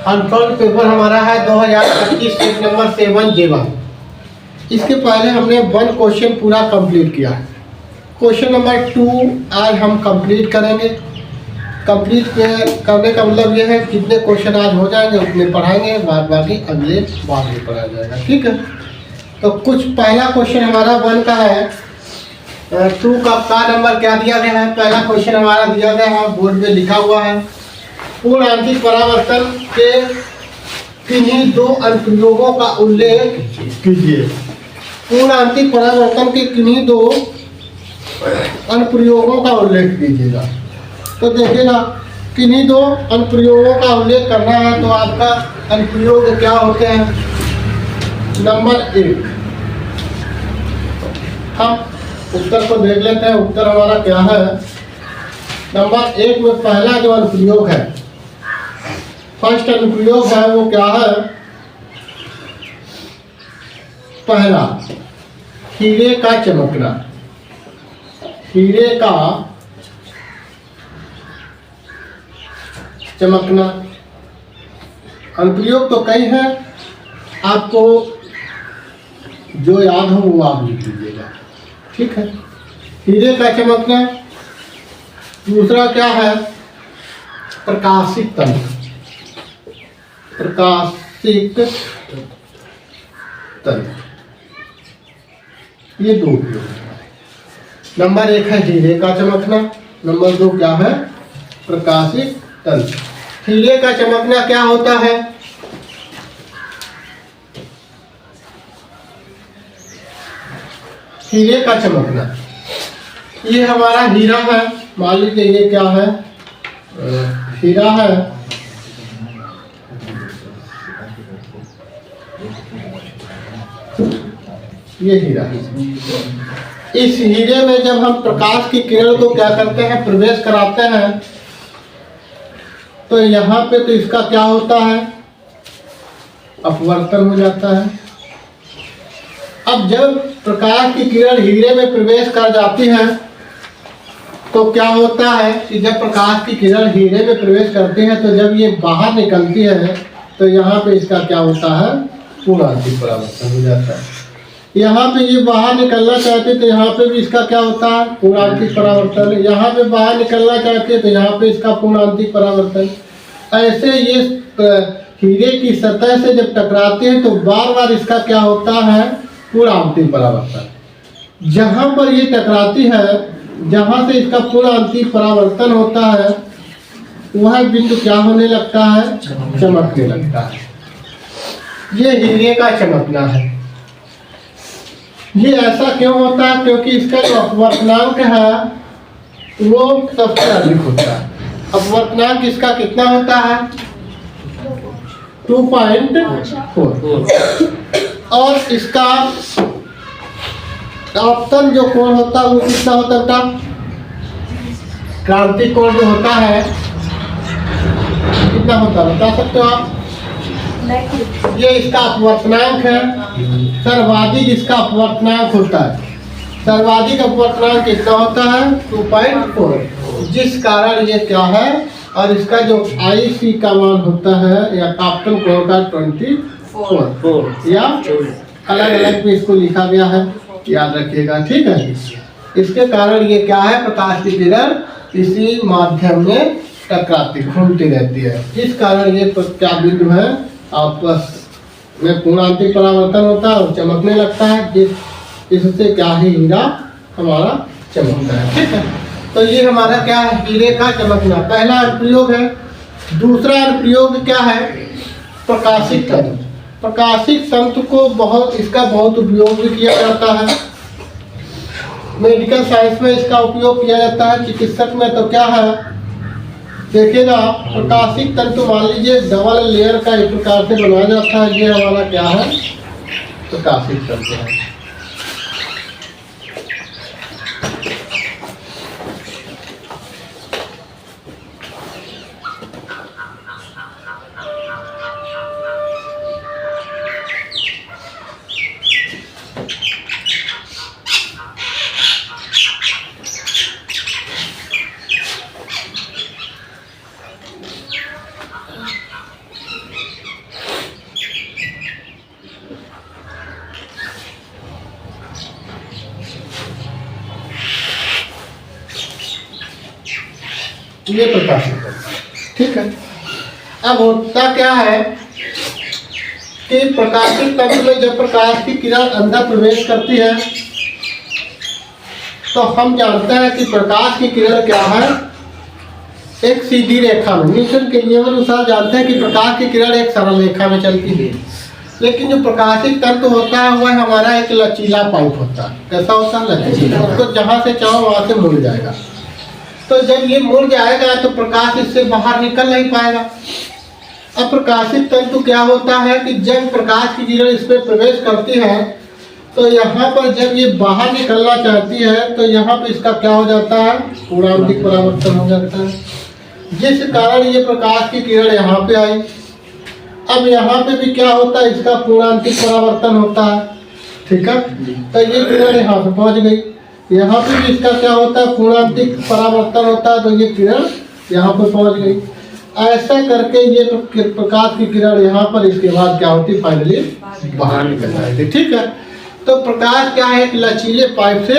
Unfold paper हमारा है 2025 page number 7J1। इसके पहले हमने 1 क्वेश्चन पूरा कंप्लीट किया है। क्वेश्चन नंबर 2 आज हम कंप्लीट करेंगे। कंप्लीट करने का मतलब ये है जितने क्वेश्चन आज हो जाएंगे उतने पढ़ाएंगे, बाकी अगले बाद में पढ़ाया जाएगा। ठीक है, तो कुछ पहला क्वेश्चन हमारा 1 का है। 2 का नंबर क्या दिया गया है? पहला क्वेश्चन हमारा दिया गया है, बोर्ड पे लिखा हुआ है, पूर्ण आंशिक परावर्तन के किन्हीं 2 अनुप्रयोगों का उल्लेख कीजिए। पूर्ण आंशिक परावर्तन के किन्हीं 2 अनुप्रयोगों का उल्लेख कीजिएगा। तो देखिएगा, किन्हीं 2 अनुप्रयोगों का उल्लेख करना है तो आपका अनुप्रयोग क्या होते हैं? नंबर 1, हम उत्तर को देख लेते हैं। उत्तर हमारा क्या है? नंबर 1 में पहला जो अनुप्रयोग है, फर्स्ट अनुप्रयोग है वो क्या है? पहला, हीरे का चमकना। हीरे का चमकना। अनुप्रयोग तो कई हैं, आपको जो याद हो वो आप लिख लीजिएगा। ठीक है, हीरे का चमकना। दूसरा क्या है? प्रकाशिक तंत्र। प्रकाशिक तंत्र, ये 2 उपयोग है। नंबर 1 है हीरे का चमकना, नंबर 2 क्या है? प्रकाशिक तंत्र। हीरे का चमकना क्या होता है? हीरे का चमकना, ये हमारा हीरा है। मान लीजिए ये क्या है? हीरा है। ये हीरा है। इस हीरे में जब हम प्रकाश की किरण को क्या करते हैं? प्रवेश कराते हैं, तो यहाँ पे तो इसका क्या होता है? अपवर्तन हो जाता है। अब जब प्रकाश की किरण हीरे में प्रवेश कर जाती है तो क्या होता है कि जब प्रकाश की किरण हीरे में प्रवेश करती है तो जब ये बाहर निकलती है तो यहाँ पे इसका क्या होता है? पूर्ण आंशिक परावर्तन हो जाता है। यहाँ पे ये बाहर निकलना चाहते तो यहाँ पे भी इसका क्या होता है? पूर्ण आंशिक परावर्तन। यहाँ पे बाहर निकलना चाहते तो यहाँ पे इसका पूर्ण आंशिक परावर्तन। ऐसे ये हीरे की सतह से जब टकराते हैं तो बार बार इसका क्या होता है? पूर्ण आंशिक परावर्तन। जहाँ पर ये टकराती है, जहाँ से इसका पूर्ण आंशिक परावर्तन होता है, वह बिंदु क्या होने लगता है? चमकने लगता है। ये हीरे का चमकना है। ये ऐसा क्यों होता है? क्योंकि इसका जो अपवर्तनांक है वो सबसे अधिक होता है। अपवर्तनांक इसका कितना होता है? 2.4। और इसका आपतन जो कोण होता है वो कितना होता है? क्रांति कोण जो होता है कितना होता है बता सकते हो आप? ये इसका अपवर्तनांक है। सर्वाधिक इसका अपवर्तनांक होता है। सर्वाधिक अपवर्तनांक कितना होता है? 2.4, जिस कारण ये क्या है? और इसका जो IC का मान होता है या आपतन कोण का 24 या अलग अलग भी इसको लिखा गया है, याद रखिएगा। ठीक है, इसके कारण ये क्या है? प्रकाश की किरण इसी माध्यम में टकराती घूमती रहती है, जिस कारण ये क्या बिंदु है? आपस में पूर्ण आंशिक परावर्तन होता है और चमकने लगता है, इससे क्या है? हीरा हमारा चमकता है। ठीक है, तो ये हमारा क्या है? हीरे का चमकना पहला अनुप्रयोग है। दूसरा अनुप्रयोग क्या है? प्रकाशिक तंत्र। प्रकाशिक तंत्र को इसका बहुत उपयोग भी किया जाता है। मेडिकल साइंस में इसका उपयोग किया जाता है। चिकित्सक में तो क्या है? देखिएगा, प्रकाशिक तंतु मान लीजिए डबल लेयर का एक प्रकार से बनाया जाता है। ये हमारा क्या है? प्रकाशिक तंतु है। ये प्रकाशित तंतु, ठीक है। अब होता क्या है कि प्रकाशित तंतु में जब प्रकाश की किरण अंदर प्रवेश करती है तो हम जानते हैं कि प्रकाश की किरण क्या है, एक सीधी रेखा में। न्यूटन के नियम अनुसार जानते हैं कि प्रकाश की किरण एक सरल रेखा में चलती है, लेकिन जो प्रकाशित तंतु होता है वह हमारा एक लचीला पाइप होता है। कैसा होता है? लचीला। उसको जहाँ से चाहो वहाँ से मुड़ जाएगा। तो जब ये मुड़ जाएगा तो प्रकाश इससे बाहर निकल नहीं पाएगा। अब प्रकाशित तंतु क्या होता है कि जब प्रकाश की किरण इसमें प्रवेश करती है तो यहाँ पर जब ये बाहर निकलना चाहती है तो यहाँ पर इसका क्या हो जाता है, पूर्णांतिक परावर्तन हो जाता है, जिस कारण ये प्रकाश की किरण यहाँ पे आई। अब यहाँ पे भी क्या होता है, इसका पूर्णांतिक परावर्तन होता है, ठीक है। तो ये किरण यहाँ पे पहुँच गई, यहाँ पे भी इसका क्या होता है, पूर्णांतिक परावर्तन होता है, तो ये किरण यहाँ पे पहुँच गई। ऐसा करके ये प्रकाश की किरण यहाँ पर, इसके बाद क्या होती, फाइनली बाहर निकल जाती, ठीक है। तो प्रकाश क्या है, एक लचीले पाइप से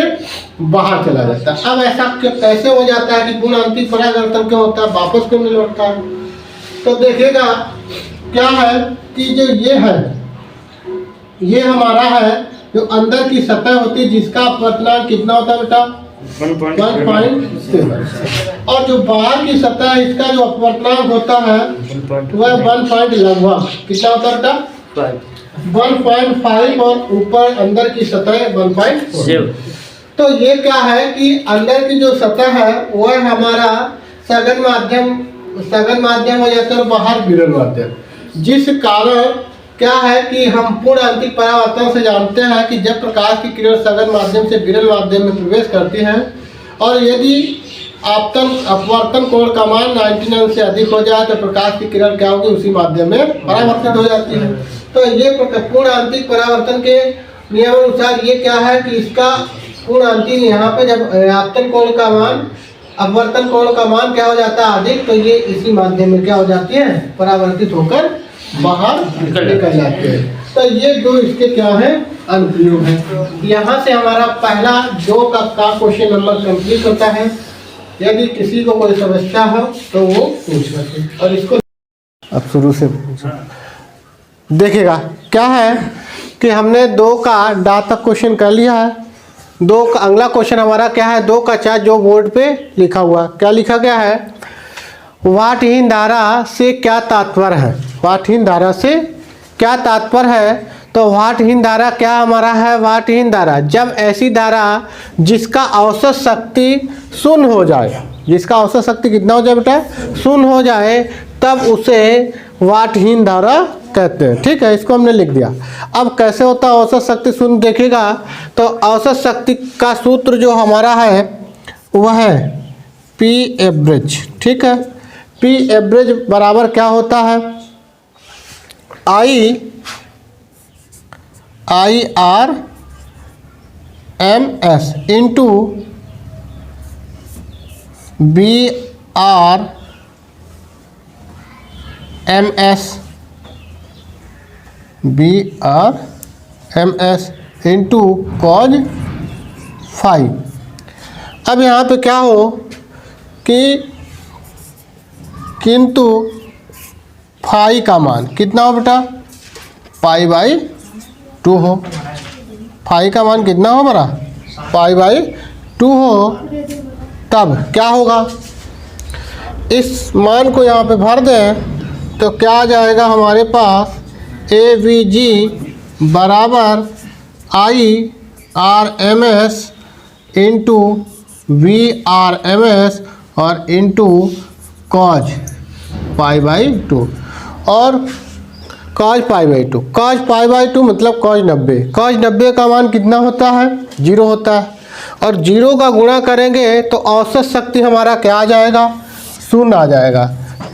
बाहर चला जाता है। अब ऐसा कैसे हो जाता है कि पूर्णांतिक परावर्तन क्यों होता है, वापस क्यों नहीं लौटता है? तो देखिएगा क्या है कि जो ये है, ये हमारा है जो अंदर की सतह होती है जिसका अपवर्तनांक कितना होता है बेटा, 1.7, और जो बाहर की सतह है इसका जो अपवर्तनांक होता है वह 1 लगभग कितना होता है बेटा, 1.5, और ऊपर अंदर की सतह 1.7। तो ये क्या है कि अंदर की जो सतह है वह हमारा सघन माध्यम हो जाता है, बाहर विरल माध्यम, जिस कारण क्या है कि हम पूर्णांतिक परावर्तन से जानते हैं कि जब प्रकाश की किरण सघन माध्यम से विरल माध्यम में प्रवेश करती है और यदि अपवर्तन कोण का मान 99 से अधिक हो जाए तो प्रकाश की किरण क्या होगी, उसी माध्यम में परावर्तित हो जाती है। तो ये पूर्णांतिक परावर्तन के नियम अनुसार ये क्या है कि इसका पूर्णांतिक यहाँ पे जब आपतन कोण का मान, अपवर्तन कोण का मान क्या हो जाता है अधिक, तो ये इसी माध्यम में क्या हो जाती है, परावर्तित होकर बाहर निकल जाते हैं। तो ये दो इसके क्या है, अनुप्रयोग है। यहाँ से हमारा पहला 2 का क्वेश्चन नंबर कंप्लीट होता है। यदि किसी को कोई समस्या हो तो वो पूछ सकते, और इसको अब शुरू से देखिएगा क्या है कि हमने 2 का डा तक क्वेश्चन कर लिया है। 2 का अगला क्वेश्चन हमारा क्या है, 2 का 4 जो बोर्ड पे लिखा हुआ, क्या लिखा गया है, वाटहीन धारा से क्या तात्पर्य है, वाटहीन धारा से क्या तात्पर्य है। तो वाटहीन धारा क्या हमारा है, वाटहीन धारा जब ऐसी धारा जिसका औसत शक्ति शून्य हो जाए, जिसका औसत शक्ति कितना हो जाए बेटा, शून्य हो जाए, तब उसे वाटहीन धारा कहते हैं, ठीक है। इसको हमने लिख दिया। अब कैसे होता है औसत शक्ति शून्य, देखेगा तो औसत शक्ति का सूत्र जो हमारा है वह है पी एवरेज, ठीक है। पी एवरेज बराबर क्या होता है, I R M S into B R M S, B R M S into cos phi. अब यहाँ पे क्या हो कि किंतु फाई का मान कितना हो बेटा, π/2 हो। फाई का मान कितना हो हमारा, π/2 हो। तब क्या होगा, इस मान को यहाँ पे भर दें तो क्या आ जाएगा हमारे पास, AVG बराबर IRMS इंटू VRMS और इंटू कॉज π/2, और कॉज π/2, कॉज π/2 मतलब कॉज 90। कॉज 90 का मान कितना होता है, 0 होता है, और 0 का गुणा करेंगे तो औसत शक्ति हमारा क्या आ जाएगा, 0 आ जाएगा।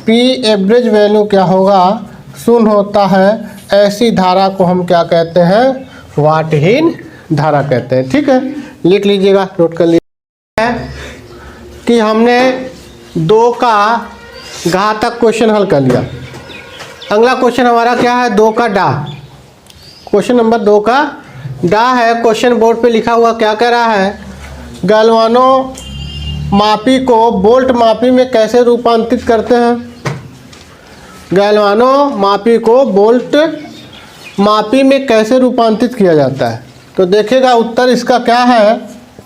पी एवरेज वैल्यू क्या होगा, 0 होता है। ऐसी धारा को हम क्या कहते हैं, वाटहीन धारा कहते हैं, ठीक है। लिख लीजिएगा, नोट कर लीजिए कि हमने 2 का घातक क्वेश्चन हल कर लिया। अगला क्वेश्चन हमारा क्या है, 2 का डा, क्वेश्चन नंबर 2 का डा है। क्वेश्चन बोर्ड पे लिखा हुआ क्या कह रहा है, गैल्वानो मापी को वोल्ट मापी में कैसे रूपांतरित करते हैं? गैल्वानो मापी को वोल्ट मापी में कैसे रूपांतरित किया जाता है? तो देखिएगा उत्तर इसका क्या है,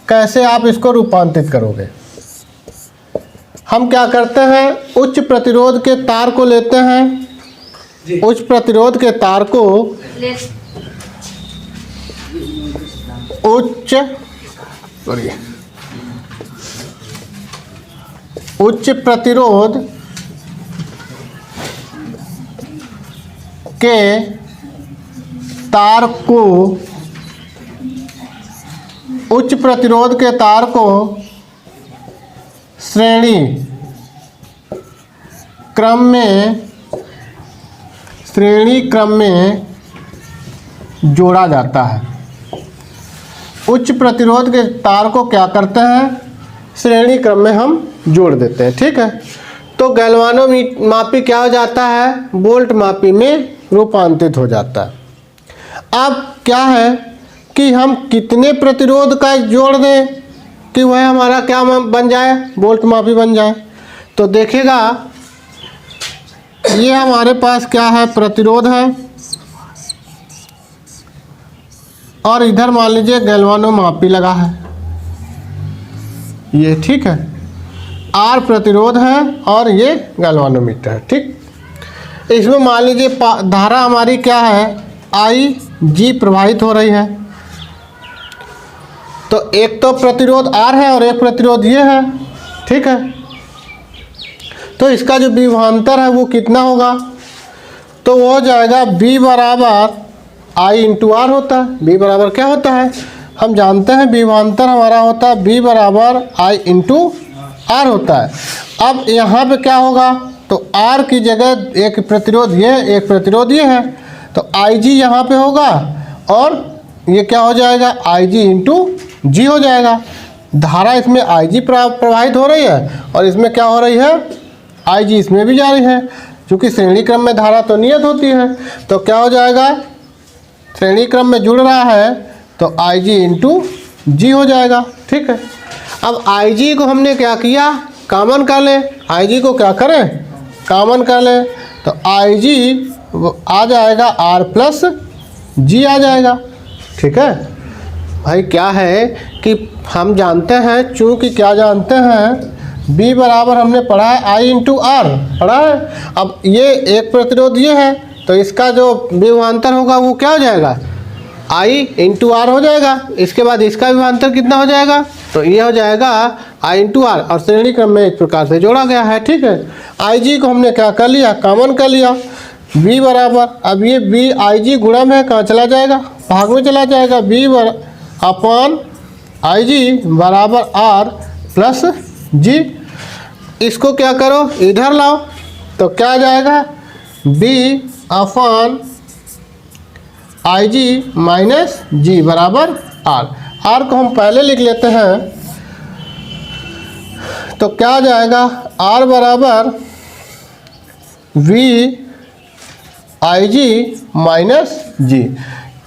कैसे आप इसको रूपांतरित करोगे। हम क्या करते हैं, उच्च प्रतिरोध के तार को लेते हैं, उच्च प्रतिरोध के तार को उच्च प्रतिरोध के तार को उच्च प्रतिरोध के तार को श्रेणी क्रम में जोड़ा जाता है। उच्च प्रतिरोध के तार को क्या करते हैं, श्रेणी क्रम में हम जोड़ देते हैं। ठीक है, तो गैल्वानो मापी क्या हो जाता है, वोल्ट मापी में रूपांतरित हो जाता है। अब क्या है कि हम कितने प्रतिरोध का जोड़ दें कि वह हमारा क्या बन जाए, वोल्ट मापी बन जाए। तो देखिएगा ये हमारे पास क्या है, प्रतिरोध है, और इधर मान लीजिए गैल्वानो मापी लगा है ये। ठीक है, आर प्रतिरोध है और ये गैल्वानोमीटर है। ठीक, इसमें मान लीजिए धारा हमारी क्या है, आई जी प्रवाहित हो रही है। तो एक तो प्रतिरोध आर है और एक प्रतिरोध ये है। ठीक है, तो इसका जो विभवांतर है वो कितना होगा, तो वो हो जाएगा बी बराबर आई इंटू आर होता है। बी बराबर क्या होता है, हम जानते हैं विभवांतर हमारा होता है बी बराबर आई इंटू आर होता है। अब यहाँ पे क्या होगा, तो आर की जगह एक प्रतिरोध ये है, एक प्रतिरोध ये है, तो आई जी यहाँ पे होगा और ये क्या हो जाएगा, आई जी इंटू जी हो जाएगा। धारा इसमें आई जी प्रवाहित हो रही है और इसमें क्या हो रही है, आई जी इसमें भी जा रही है। क्योंकि श्रेणी क्रम में धारा तो नियत होती है, तो क्या हो जाएगा, श्रेणी क्रम में जुड़ रहा है तो आई जी इंटू जी हो जाएगा। ठीक है, अब आई जी को हमने क्या किया, कॉमन कर लें। आई जी को क्या करें, कॉमन कर लें, तो आई जी आ जाएगा आर प्लस जी आ जाएगा। ठीक है भाई, क्या है कि हम जानते हैं, चूँकि क्या जानते हैं, B बराबर हमने पढ़ा है आई इंटू आर पढ़ा है। अब ये एक प्रतिरोध ये है, तो इसका जो विभवांतर होगा वो क्या हो जाएगा, आई इंटू आर हो जाएगा। इसके बाद इसका विभवांतर कितना हो जाएगा, तो ये हो जाएगा आई इंटू आर, और श्रेणी क्रम में इस प्रकार से जोड़ा गया है। ठीक है, आई जी को हमने क्या कर लिया, कॉमन कर लिया। बी बराबर, अब ये बी आई जी गुणा में कहाँ चला जाएगा, भाग में चला जाएगा। बी अपॉन आई जी बराबर आर प्लस जी। इसको क्या करो, इधर लाओ, तो क्या आ जाएगा, B upon I G minus G बराबर आर। आर को हम पहले लिख लेते हैं, तो क्या आ जाएगा, आर बराबर वी आई जी माइनस जी।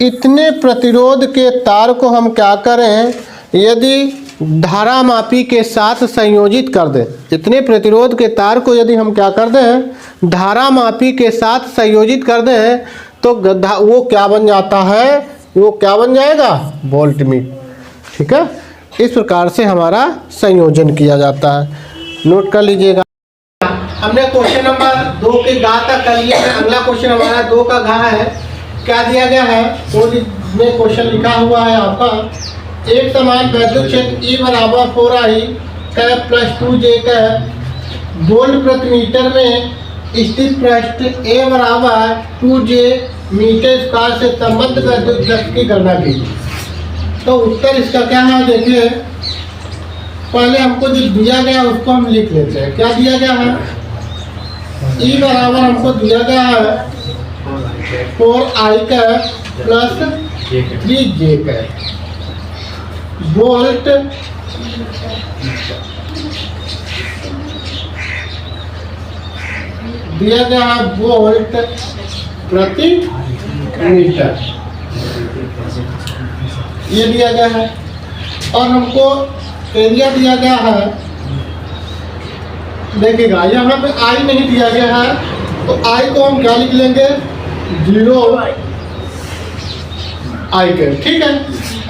इतने प्रतिरोध के तार को हम क्या करें, यदि धारा मापी के साथ संयोजित कर दें, इतने प्रतिरोध के तार को यदि हम क्या कर दें, धारा मापी के साथ संयोजित कर दें, तो वो क्या बन जाता है, वो क्या बन जाएगा, वोल्टमीटर। ठीक है, इस प्रकार से हमारा संयोजन किया जाता है, नोट कर लीजिएगा। हमने क्वेश्चन नंबर 2 के घा तक कर लिया है। अगला क्वेश्चन हमारा 2 का घा है। क्या दिया गया है, वो में क्वेश्चन लिखा हुआ है आपका, एक समान वैद्युत क्षेत्र E बराबर 4I cap plus 2J cap volt प्रति मीटर में स्थित पृष्ठ A बराबर 2J मीटर स्क्वायर से संबद्ध वैद्युत फ्लक्स की गणना कीजिए। तो उत्तर इसका क्या है, देखिए पहले हमको जो दिया गया उसको हम लिख लेते हैं। क्या दिया गया है, E बराबर हमको दिया गया है 4I cap plus 3J cap volt दिया गया है, वोल्ट प्रति मीटर ये दिया गया है। और हमको एरिया दिया गया है देखिएगा यहाँ पे आई नहीं दिया गया है, तो आई को हम क्या लिख लेंगे, 0 आई कैप, ठीक है,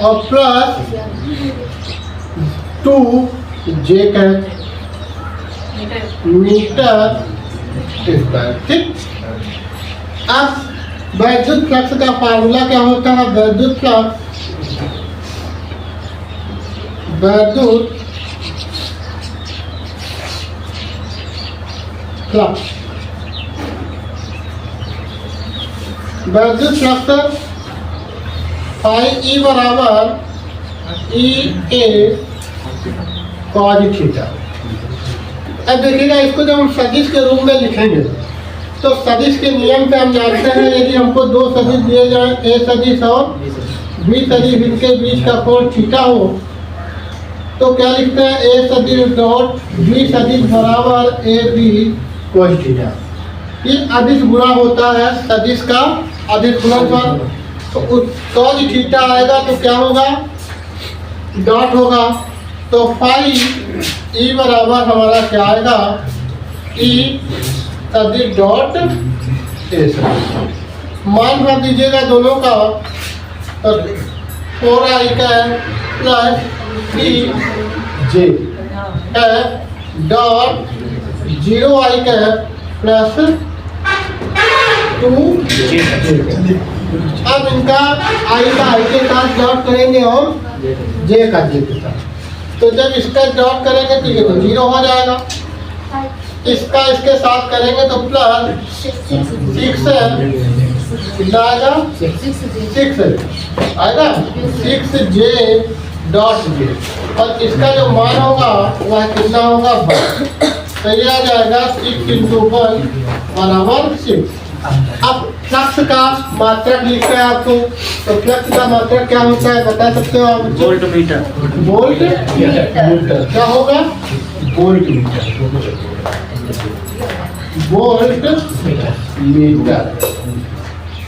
और प्लस 2 जे कैप मीटर स्क्वायर, ठीक। अब वैद्युत फ्लक्स का फार्मूला क्या होता है, वैद्युत फ्लक्स फाई ई बराबर ई ए कॉज थीटा। अब देखिएगा इसको जब हम सदिश के रूप में लिखेंगे तो सदिश के नियम से हम जानते हैं, यदि हमको दो सदिश दिए जाए, ए सदिश और बी सदिश, इनके बीच का कोण थीटा हो, तो क्या लिखते हैं, ए सदिश डॉट बी सदिश बराबर ए बी कॉस थीटा। ये अदिश गुणा होता है सदिश का अदिश गुणनफल, तो कॉस थीटा आएगा तो क्या होगा, डॉट होगा, तो फाई ई बराबर हमारा क्या आएगा, ई सदिश डॉट ए सदिश। मान रख दीजिएगा दोनों का, तो 4i का प्लस 3j डॉट 0i का प्लस 2j। अब इनका i का i के साथ डॉट करेंगे और j का j के साथ, तो जब इसका डॉट करेंगे तो ये तो 0 हो जाएगा, इसका इसके साथ करेंगे तो प्लस 6 आएगा, 6 आएगा 6j डॉट j, और इसका जो मान होगा वह कितना होगा, 1, तो ये आ जाएगा 6 × 1 बराबर 6। अब फ्लक्स का मात्रक लिखना है आपको, तो फ्लक्स का मात्रक क्या होता है बता सकते हो आप, वोल्ट मीटर, वोल्ट मीटर क्या होगा, वोल्ट मीटर, वोल्ट मीटर,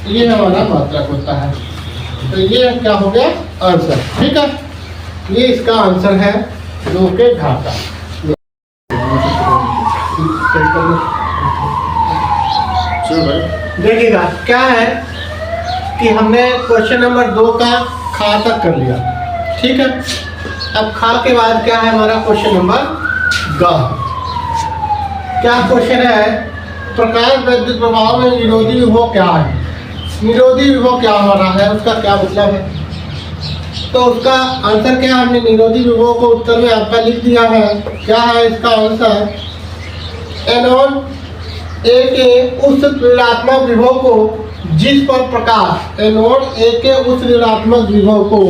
ये हमारा मात्रक होता है। तो ये क्या हो गया आंसर, ठीक है, ये इसका आंसर है 2 के घाता। देखिएगा क्या है कि हमने क्वेश्चन नंबर 2 का खा तक कर लिया, ठीक है। अब खा के बाद क्या है हमारा क्वेश्चन नंबर ग। क्या क्वेश्चन है, प्रकाश वैद्युत प्रभाव में निरोधी विभव क्या है, निरोधी विभव क्या हमारा है, उसका क्या मतलब है, तो उसका आंसर क्या, हमने निरोधी विभव को उत्तर में आपका लिख दिया है। क्या है इसका आंसर, एनोन ए के उस ऋणात्मक विभव को जिस पर प्रकाश, एनोड ए के उस ऋणात्मक विभव को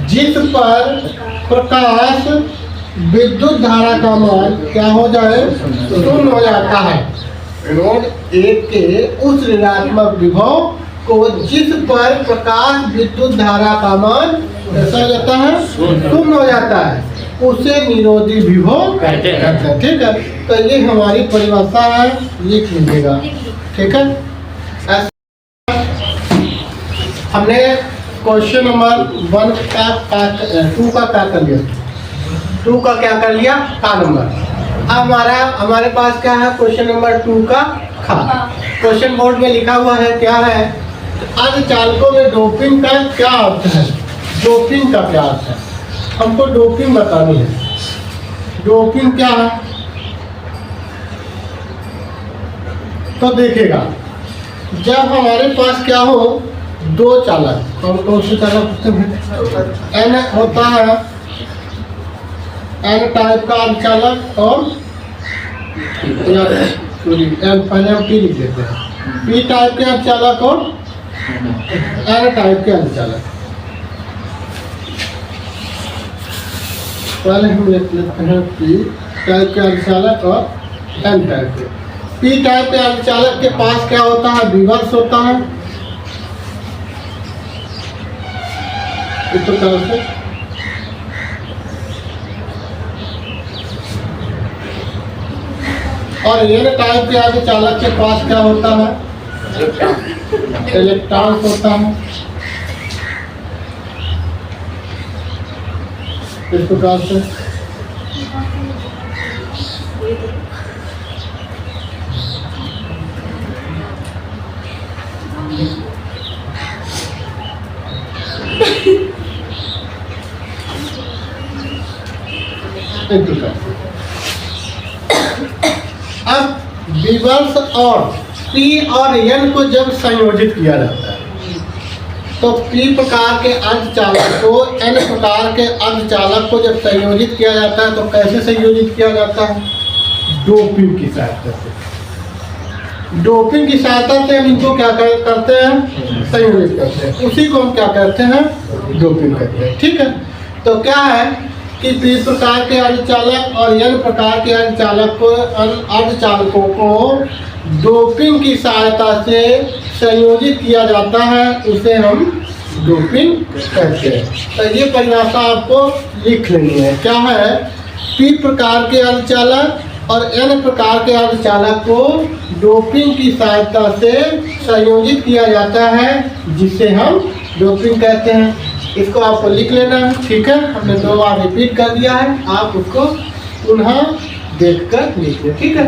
जिस पर प्रकाश विद्युत धारा का मान क्या हो जाए, शून्य हो जाता है। एनोड ए के उस ऋणात्मक विभव को जिस पर प्रकाश विद्युत धारा का मान कैसा हो जाता है, शून्य हो जाता है, उसे निरोधी विभव कहते हैं, ठीक है। तो ये हमारी परिभाषा है, लिख लीजिएगा, ठीक है। हमने क्वेश्चन नंबर 2 का क्या कर लिया, 2 का क्या कर लिया, का नंबर। अब हमारे पास क्या है क्वेश्चन नंबर 2 का खा। क्वेश्चन बोर्ड में लिखा हुआ है, क्या है, अर्धचालकों में डोपिंग का क्या अर्थ है, डोपिंग का क्या अर्थ है, हमको डोपिंग बतानी है। डोपिंग क्या है, तो देखिएगा जब हमारे पास क्या हो, 2 चालक, कौन से चालक एन होता है, एन टाइप का अर्धचालक, और पहले हम पी लिख देते हैं, पी टाइप के अर्धचालक और एन टाइप के अर्धचालक। पहले हम लिख लेते हैं पी टाइप के अर्धचालक और एन टाइप के। पी टाइप के अर्धचालक के पास क्या होता है, विवर्स होता है, इस प्रकार से, और एन टाइप के अर्धचालक के पास क्या होता है, इलेक्ट्रॉन होता है, इस प्रकार से। इस प्रकार से। अब विवर्स और P और N को जब संयोजित किया जाता है तो P प्रकार के अर्धचालक को N प्रकार के अर्धचालक को जब संयोजित किया जाता है तो कैसे संयोजित किया जाता है? डोपिंग की सहायता से। डोपिंग की सहायता से हम इनको क्या करते हैं? संयोजित करते हैं। उसी को हम क्या कहते हैं? डोपिंग करते हैं। ठीक है, तो क्या है कि P प्रकार के अर्धचालक और N प्रकार के अर्धचालकों को डोपिंग की सहायता से संयोजित किया जाता है, उसे हम डोपिंग कहते हैं। तो ये परिभाषा आपको लिख लेनी है। क्या है? P प्रकार के अर्धचालक और N प्रकार के अर्धचालक को डोपिंग की सहायता से संयोजित किया जाता है, जिसे हम डोपिंग कहते हैं। इसको आपको लिख लेना है। ठीक है, हमने 2 बार रिपीट कर दिया है, आप उसको पुनः देखकर लिख लें। ठीक है।